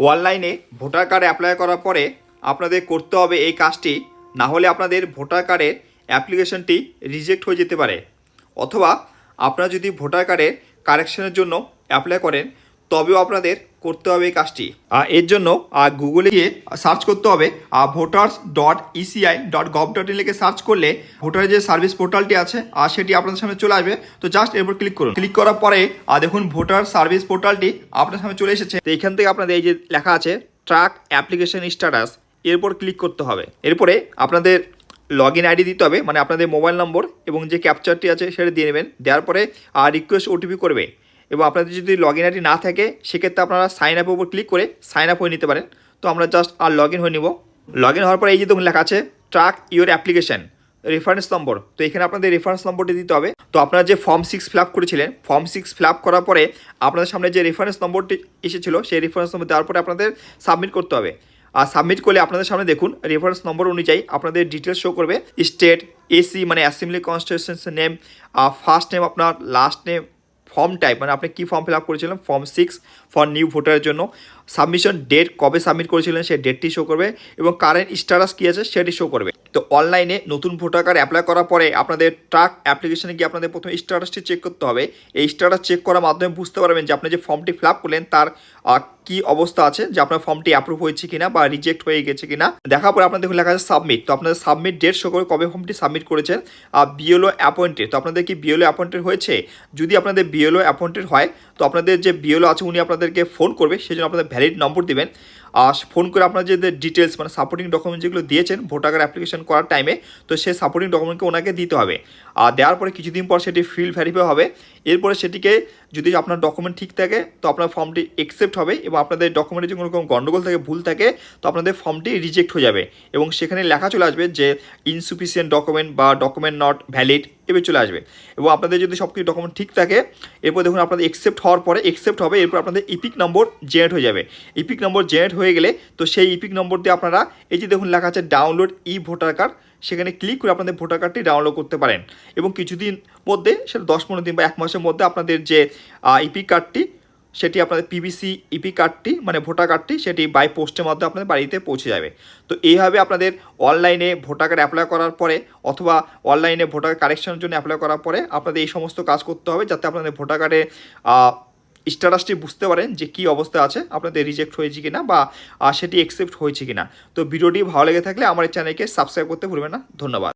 অনলাইনে voter card apply করার পরে আপনাদের করতে হবে এই কাজটি, না হলে আপনাদের ভোটার কার্ডের অ্যাপ্লিকেশনটি রিজেক্ট হয়ে যেতে পারে। অথবা আপনারা যদি ভোটার কার্ডের কারেকশনের জন্য অ্যাপ্লাই করেন তবেও আপনাদের করতে হবে এই কাজটি। এর জন্য গুগলে গিয়ে সার্চ করতে হবে voters.eci.gov.in লিখে সার্চ করলে ভোটারের যে সার্ভিস পোর্টালটি আছে সেটি আপনাদের সামনে চলে আসবে। তো জাস্ট এরপর ক্লিক করুন। ক্লিক করার পরে দেখুন ভোটার সার্ভিস পোর্টালটি আপনার সামনে চলে এসেছে। তো এখান থেকে আপনাদের এই যে লেখা আছে ট্র্যাক অ্যাপ্লিকেশন স্ট্যাটাস, এরপর ক্লিক করতে হবে। এরপরে আপনাদের লগ ইন আইডি দিতে হবে, মানে আপনাদের মোবাইল নম্বর এবং যে ক্যাপচারটি আছে সেটা দিয়ে নেবেন। দেওয়ার পরে রিকোয়েস্ট ওটিপি করবে, এবং আপনাদের যদি লগ ইন আইডি না থাকে সেক্ষেত্রে আপনারা সাইন আপের উপর ক্লিক করে সাইন আপ হয়ে নিতে পারেন। তো আমরা জাস্ট লগ ইন হয়ে নিব। লগ ইন হওয়ার পরে এই যে দেখুন লেখা আছে track your application reference number. তো এখানে আপনাদের রেফারেন্স নম্বরটি দিতে হবে। তো আপনারা যে ফর্ম 6 ফিল আপ করেছিলেন, ফর্ম 6 ফিল আপ করার পরে আপনাদের সামনে যে রেফারেন্স নম্বরটি এসেছিলো সেই রেফারেন্স নম্বর দেওয়ার পরে আপনাদের সাবমিট করতে হবে। আর সাবমিট করলে আপনাদের সামনে দেখুন রেফারেন্স নম্বর অনুযায়ী আপনাদের ডিটেলস শো করবে। স্টেট, এসি মানে assembly constitution name, first name আপনার, লাস্ট নেম, ফর্ম টাইপ মানে আপনি কী ফর্ম ফিল আপ করেছিলেন, ফর্ম 6 ফর নিউ ভোটারের জন্য, সাবমিশন ডেট কবে সাবমিট করেছিলেন সেই ডেটটি শো করবে, এবং কারেন্ট স্ট্যাটাস কী আছে সেটি শো করবে। তো অনলাইনে নতুন ভোটার কার্ড অ্যাপ্লাই করার পরে আপনাদের ট্র্যাক অ্যাপ্লিকেশনে গিয়ে আপনাদের প্রথমে স্ট্যাটাসটি চেক করতে হবে। এই স্ট্যাটাস চেক করার মাধ্যমে বুঝতে পারবেন যে আপনি যে ফর্মটি ফিল আপ করলেন তার কি অবস্থা আছে, যে আপনার ফর্মটি অ্যাপ্রুভ হয়েছে কিনা বা রিজেক্ট হয়ে গেছে কিনা। দেখার পরে আপনাদের লেখা আছে সাবমিট। তো আপনাদের সাবমিট ডেট শো করে কবে ফর্মটি সাবমিট করেছেন। বিএলও অ্যাপয়েন্টেড, তো আপনাদের কি বিএলও অ্যাপয়েন্টেড হয়েছে? যদি আপনাদের বিএলও অ্যাপয়েন্টেড হয় তো আপনাদের যে বিএলও আছে উনি আপনাদেরকে ফোন করবে, সেই জন্য আপনাদের ভ্যালিড নম্বর দিবেন। ফোন করে আপনার যে ডিটেলস মানে সাপোর্টিং ডকুমেন্ট যেগুলো দিয়েছেন ভোটার কার্ড অ্যাপ্লিকেশন করার টাইমে, তো সেই সাপোর্টিং ডকুমেন্টকে ওনাকে দিতে হবে। দেওয়ার পরে কিছুদিন পর সেটি ফিল্ড ভেরিফাই হবে। এরপরে সেটিকে যদি আপনার ডকুমেন্ট ঠিক থাকে তো আপনার ফর্মটি অ্যাকসেপ্ট হবে, এবং আপনাদের ডকুমেন্টে যদি কোনো গন্ডগোল থাকে, ভুল থাকে, তো আপনাদের ফর্মটি রিজেক্ট হয়ে যাবে, এবং সেখানে লেখা চলে আসবে যে ইনসুফিসিয়েন্ট ডকুমেন্ট বা ডকুমেন্ট নট ভ্যালিড এভাবে চলে আসবে। এবং আপনাদের যদি সব কিছু ডকুমেন্ট ঠিক থাকে এরপর দেখুন আপনাদের অ্যাকসেপ্ট হওয়ার পরে অ্যাকসেপ্ট হবে, এরপর আপনাদের ইপিক নম্বর জেনারেট হয়ে যাবে। ইপিক নম্বর জেনারেট হয়ে গেলে তো সেই ইপিক নম্বর দিয়ে আপনারা এই যে দেখুন লেখা আছে ডাউনলোড ই ভোটার কার্ড, সেখানে ক্লিক করে আপনাদের ভোটার কার্ডটি ডাউনলোড করতে পারেন। এবং কিছুদিন মধ্যে সেটা 10-15 দিন বা 1 মাসের মধ্যে আপনাদের যে ইপিক কার্ডটি সেটি আপনাদের পিভিসি ইপি কার্ডটি মানে ভোটার কার্ডটি সেটি বাই পোস্টের মাধ্যমে আপনাদের বাড়িতে পৌঁছে যাবে। তো এইভাবে আপনাদের অনলাইনে ভোটার কার্ড অ্যাপ্লাই করার পরে অথবা অনলাইনে ভোটার কারেকশনের জন্য অ্যাপ্লাই করার পরে আপনাদের এই সমস্ত কাজ করতে হবে, যাতে আপনাদের ভোটার কার্ডে স্ট্যাটাসটি বুঝতে পারেন যে কী অবস্থা আছে, আপনাদের রিজেক্ট হয়েছে কিনা বা সেটি অ্যাকসেপ্ট হয়েছে কিনা। তো ভিডিওটি ভালো লেগে থাকলে আমার এই চ্যানেলকে সাবস্ক্রাইব করতে ভুলবেন না। ধন্যবাদ।